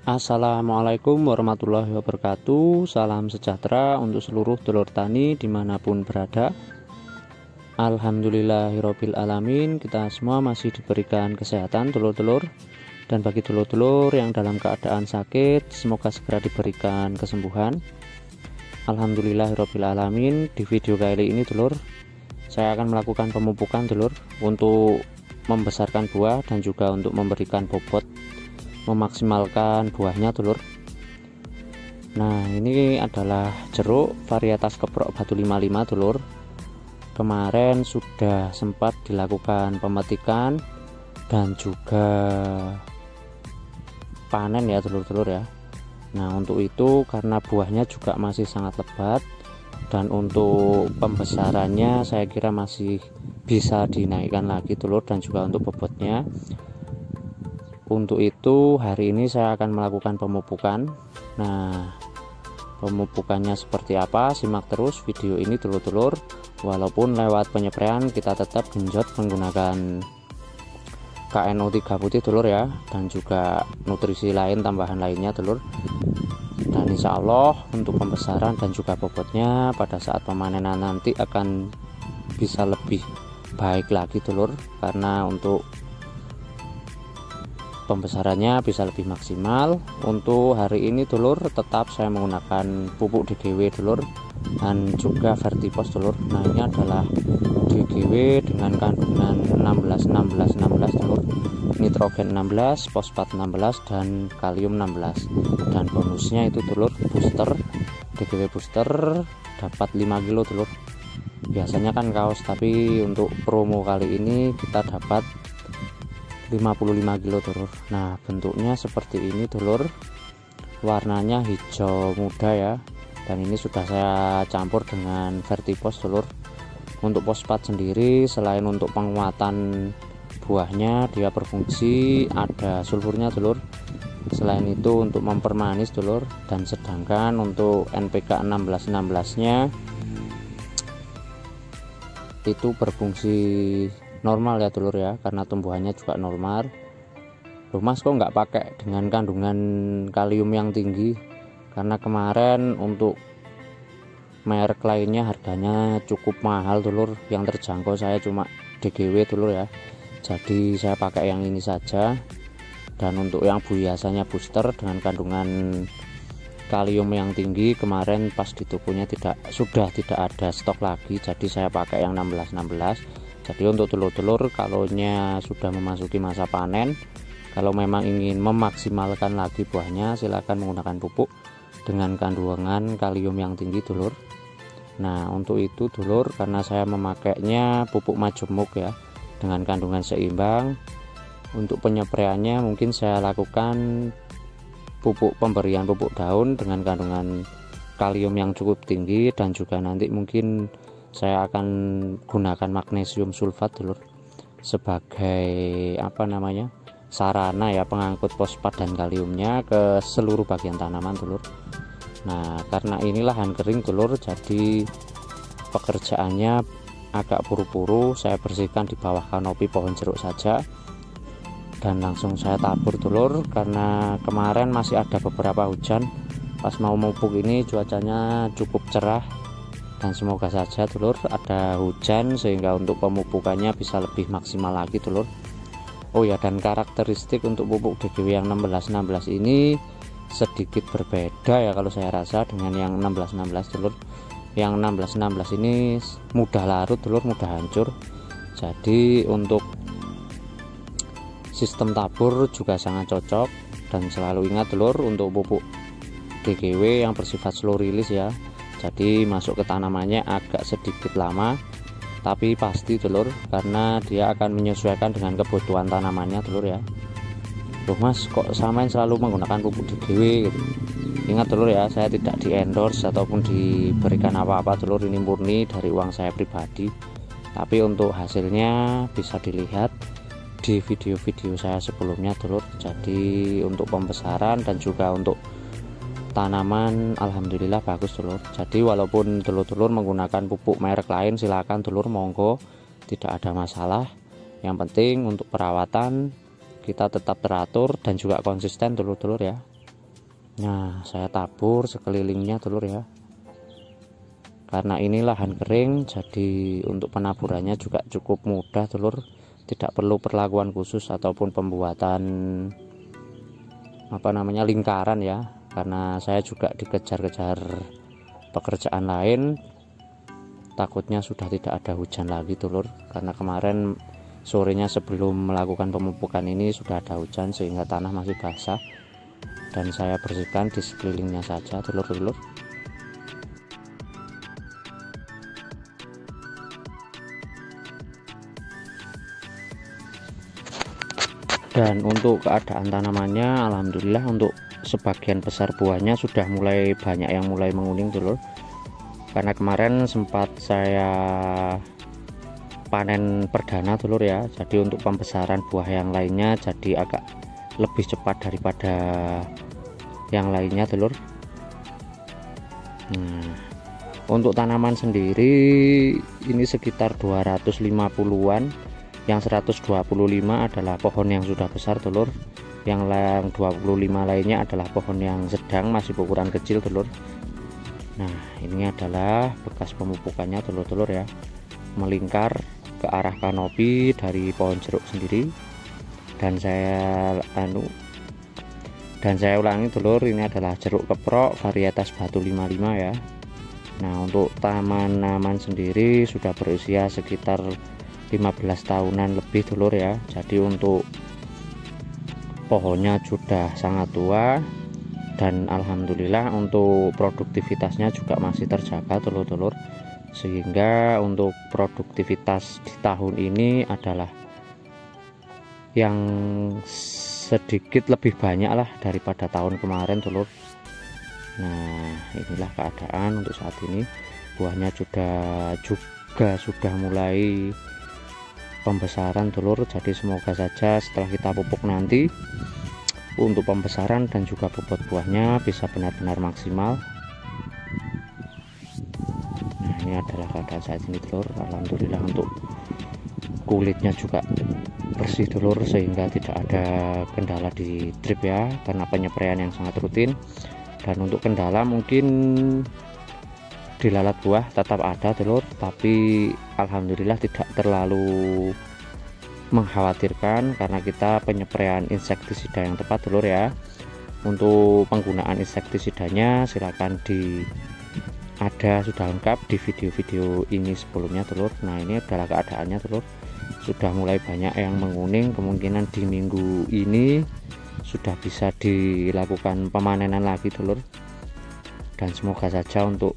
Assalamualaikum warahmatullahi wabarakatuh. Salam sejahtera untuk seluruh dulur tani dimanapun berada. Alhamdulillahirobbil alamin, kita semua masih diberikan kesehatan dulur-dulur. Dan bagi dulur-dulur yang dalam keadaan sakit, semoga segera diberikan kesembuhan. Alhamdulillahirobbil alamin. Di video kali ini dulur, saya akan melakukan pemupukan dulur untuk membesarkan buah dan juga untuk memberikan bobot, memaksimalkan buahnya dulur. Nah, ini adalah jeruk varietas keprok batu 55 dulur. Kemarin sudah sempat dilakukan pemetikan dan juga panen ya dulur-dulur ya. Nah, untuk itu karena buahnya juga masih sangat lebat dan untuk pembesarannya saya kira masih bisa dinaikkan lagi dulur, dan juga untuk bobotnya. Untuk itu hari ini saya akan melakukan pemupukan. Nah, pemupukannya seperti apa? Simak terus video ini dulur-dulur. Walaupun lewat penyepraian kita tetap genjot menggunakan KNO3 putih dulur ya, dan juga nutrisi lain tambahan lainnya dulur. Dan insya Allah untuk pembesaran dan juga bobotnya pada saat pemanenan nanti akan bisa lebih baik lagi dulur, karena untuk pembesarannya bisa lebih maksimal. Untuk hari ini dulur tetap saya menggunakan pupuk DGW dulur dan juga Vertipos dulur. Nah, ini adalah DGW dengan kandungan 16 dulur, nitrogen 16, fosfat 16 dan kalium 16. Dan bonusnya itu dulur booster, DGW booster dapat 5 kilo dulur. Biasanya kan kaos, tapi untuk promo kali ini kita dapat 55 kilo dulur. Nah, bentuknya seperti ini dulur, warnanya hijau muda ya, dan ini sudah saya campur dengan Vertipos dulur. Untuk fosfat sendiri selain untuk penguatan buahnya, dia berfungsi ada sulfurnya dulur. Selain itu untuk mempermanis dulur, dan sedangkan untuk NPK 16 nya itu berfungsi normal ya dulur ya, karena tumbuhannya juga normal. Loh mas, kok nggak pakai dengan kandungan kalium yang tinggi? Karena kemarin untuk merek lainnya harganya cukup mahal dulur, yang terjangkau saya cuma DGW dulur ya, jadi saya pakai yang ini saja. Dan untuk yang biasanya booster dengan kandungan kalium yang tinggi, kemarin pas di tokonya sudah tidak ada stok lagi, jadi saya pakai yang 16. Jadi untuk telur-telur kalaunya sudah memasuki masa panen, kalau memang ingin memaksimalkan lagi buahnya, silahkan menggunakan pupuk dengan kandungan kalium yang tinggi dulur. Nah, untuk itu dulur, karena saya memakainya pupuk majemuk ya, dengan kandungan seimbang. Untuk penyepraiannya mungkin saya lakukan pemberian pupuk daun dengan kandungan kalium yang cukup tinggi, dan juga nanti mungkin saya akan gunakan magnesium sulfat dulur sebagai sarana ya, pengangkut fosfat dan kaliumnya ke seluruh bagian tanaman dulur. Nah, karena ini lahan kering dulur, jadi pekerjaannya agak buru-buru. Saya bersihkan di bawah kanopi pohon jeruk saja dan langsung saya tabur dulur, karena kemarin masih ada beberapa hujan. Pas mau mupuk ini cuacanya cukup cerah, dan semoga saja dulur ada hujan sehingga untuk pemupukannya bisa lebih maksimal lagi dulur. Oh ya, dan karakteristik untuk pupuk DGW yang 16 ini sedikit berbeda ya kalau saya rasa dengan yang 16 dulur. Yang 16 ini mudah larut dulur, mudah hancur. Jadi untuk sistem tabur juga sangat cocok. Dan selalu ingat dulur, untuk pupuk DGW yang bersifat slow release ya, jadi masuk ke tanamannya agak sedikit lama, tapi pasti dulur, karena dia akan menyesuaikan dengan kebutuhan tanamannya dulur ya. Loh mas, kok samain selalu menggunakan pupuk DGW gitu? Ingat dulur ya, saya tidak di endorse ataupun diberikan apa-apa dulur, ini murni dari uang saya pribadi. Tapi untuk hasilnya bisa dilihat di video-video saya sebelumnya dulur. Jadi untuk pembesaran dan juga untuk tanaman alhamdulillah bagus dulur. Jadi walaupun dulur-dulur menggunakan pupuk merek lain, silakan dulur, monggo, tidak ada masalah. Yang penting untuk perawatan kita tetap teratur dan juga konsisten dulur-dulur ya. Nah, saya tabur sekelilingnya telur ya. Karena ini lahan kering, jadi untuk penaburannya juga cukup mudah telur. Tidak perlu perlakuan khusus ataupun pembuatan lingkaran ya. Karena saya juga dikejar-kejar pekerjaan lain. Takutnya sudah tidak ada hujan lagi telur. Karena kemarin sorenya sebelum melakukan pemupukan ini sudah ada hujan sehingga tanah masih basah. Dan saya bersihkan di sekelilingnya saja telur-telur. Dan untuk keadaan tanamannya alhamdulillah untuk sebagian besar buahnya sudah mulai banyak yang mulai menguning telur. Karena kemarin sempat saya panen perdana telur ya. Jadi untuk pembesaran buah yang lainnya jadi agak lebih cepat daripada yang lainnya telur. Nah, untuk tanaman sendiri ini sekitar 250-an. Yang 125 adalah pohon yang sudah besar telur. Yang 25 lainnya adalah pohon yang sedang masih berukuran kecil telur. Nah, ini adalah bekas pemupukannya telur-telur ya. Melingkar ke arah kanopi dari pohon jeruk sendiri. Dan saya ulangi telur, ini adalah jeruk keprok varietas batu 55 ya. Nah, untuk tanaman sendiri sudah berusia sekitar 15 tahunan lebih telur ya. Jadi untuk pohonnya sudah sangat tua dan alhamdulillah untuk produktivitasnya juga masih terjaga telur-telur. Sehingga untuk produktivitas di tahun ini adalah yang sedikit lebih banyak lah daripada tahun kemarin telur. Nah, inilah keadaan untuk saat ini. Buahnya juga sudah mulai pembesaran telur. Jadi semoga saja setelah kita pupuk nanti untuk pembesaran dan juga bobot buahnya bisa benar-benar maksimal. Nah, ini adalah keadaan saat ini telur. Alhamdulillah untuk kulitnya juga bersih telur sehingga tidak ada kendala di drip ya, karena penyepraian yang sangat rutin. Dan untuk kendala mungkin di lalat buah tetap ada telur, tapi alhamdulillah tidak terlalu mengkhawatirkan karena kita penyepraian insektisida yang tepat telur ya. Untuk penggunaan insektisidanya silakan ada sudah lengkap di video-video ini sebelumnya telur. Nah, ini adalah keadaannya telur. Sudah mulai banyak yang menguning, kemungkinan di minggu ini sudah bisa dilakukan pemanenan lagi telur. Dan semoga saja untuk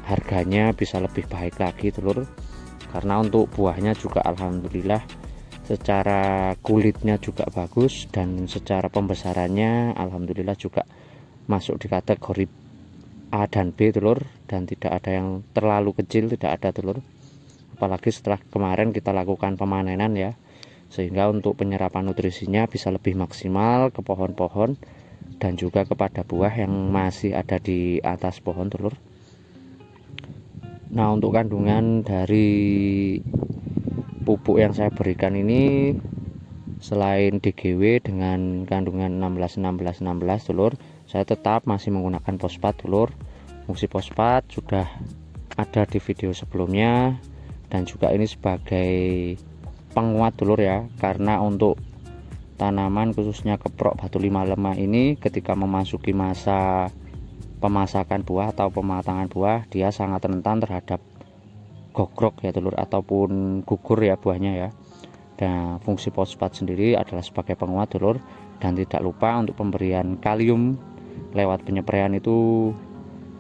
harganya bisa lebih baik lagi telur. Karena untuk buahnya juga alhamdulillah secara kulitnya juga bagus dan secara pembesarannya alhamdulillah juga masuk di kategori A dan B telur, dan tidak ada yang terlalu kecil, tidak ada telur. Apalagi setelah kemarin kita lakukan pemanenan ya, sehingga untuk penyerapan nutrisinya bisa lebih maksimal ke pohon-pohon dan juga kepada buah yang masih ada di atas pohon telur. Nah, untuk kandungan dari pupuk yang saya berikan ini selain DGW dengan kandungan 16 telur, saya tetap masih menggunakan fosfat telur. Fungsi fosfat sudah ada di video sebelumnya, dan juga ini sebagai penguat telur ya. Karena untuk tanaman khususnya keprok batu 55 ini ketika memasuki masa pemasakan buah atau pematangan buah, dia sangat rentan terhadap gogrok ya telur, ataupun gugur ya buahnya ya. Dan fungsi fosfat sendiri adalah sebagai penguat telur. Dan tidak lupa untuk pemberian kalium lewat penyepraian itu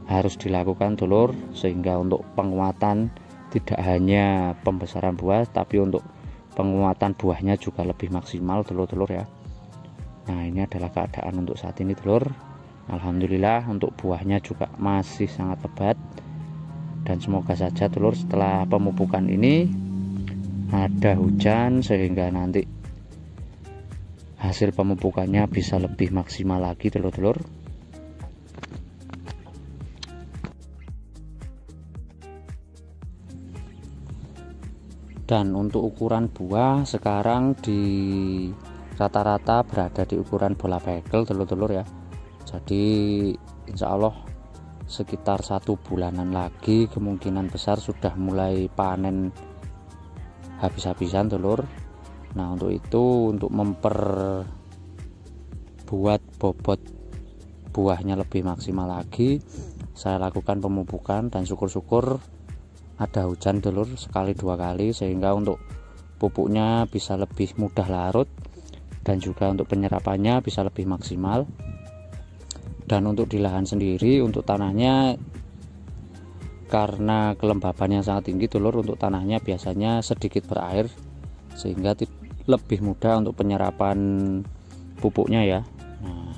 harus dilakukan telur, sehingga untuk penguatan tidak hanya pembesaran buah tapi untuk penguatan buahnya juga lebih maksimal telur-telur ya. Nah, ini adalah keadaan untuk saat ini telur. Alhamdulillah untuk buahnya juga masih sangat lebat, dan semoga saja telur setelah pemupukan ini ada hujan sehingga nanti hasil pemupukannya bisa lebih maksimal lagi telur-telur. Dan untuk ukuran buah sekarang di rata-rata berada di ukuran bola bekel telur-telur ya. Jadi insya Allah sekitar 1 bulanan lagi kemungkinan besar sudah mulai panen habis-habisan telur. Nah untuk itu, untuk memperbuat bobot buahnya lebih maksimal lagi, saya lakukan pemupukan, dan syukur-syukur ada hujan telur sekali 2 kali, sehingga untuk pupuknya bisa lebih mudah larut dan juga untuk penyerapannya bisa lebih maksimal. Dan untuk di lahan sendiri, untuk tanahnya karena kelembabannya sangat tinggi telur, untuk tanahnya biasanya sedikit berair sehingga lebih mudah untuk penyerapan pupuknya ya. Nah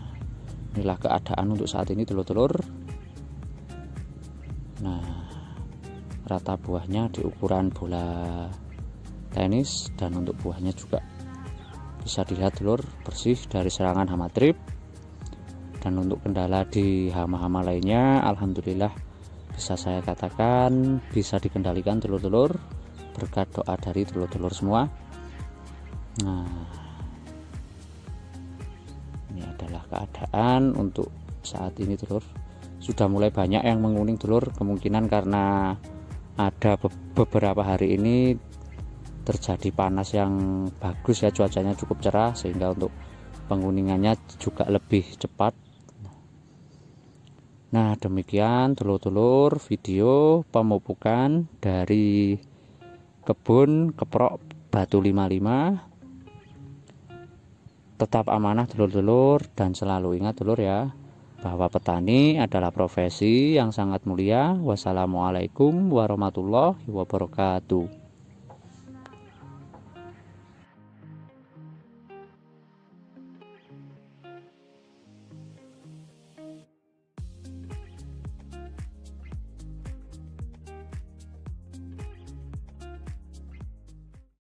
inilah keadaan untuk saat ini telur-telur. Nah rata buahnya di ukuran bola tenis, dan untuk buahnya juga bisa dilihat telur bersih dari serangan hama trip. Dan untuk kendala di hama-hama lainnya, alhamdulillah bisa saya katakan bisa dikendalikan telur-telur berkat doa dari telur-telur semua. Nah ini adalah keadaan untuk saat ini telur. Sudah mulai banyak yang menguning telur, kemungkinan karena ada beberapa hari ini terjadi panas yang bagus ya, cuacanya cukup cerah sehingga untuk penguningannya juga lebih cepat. Nah demikian telur-telur video pemupukan dari kebun keprok Batu 55. Tetap amanah telur-telur, dan selalu ingat telur ya, bahwa petani adalah profesi yang sangat mulia. Wassalamualaikum warahmatullahi wabarakatuh.